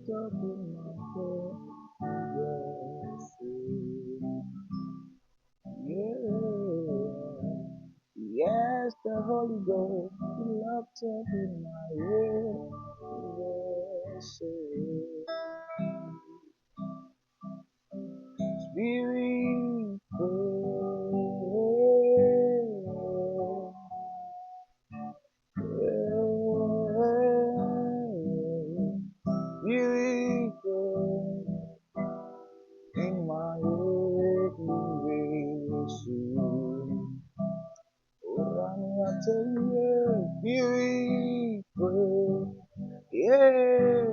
locked up in my head. Yeah. Yes, the Holy Ghost is locked up in my head. Yes. Spirit, Spirit, in my head, Orani atelier, Spirit, yeah,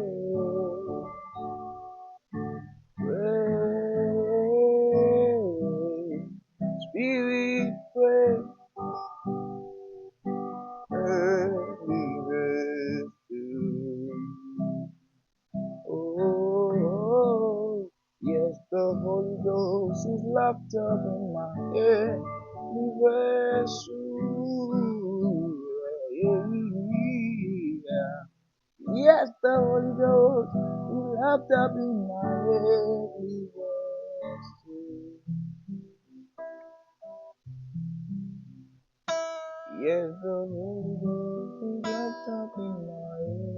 Spirit, pray, early rescue. Oh, yes, the Holy Ghost is locked up in my head. Yeah. Yes, the Holy Ghost is locked up in my head. Yes, the Holy Ghost is locked up in my head.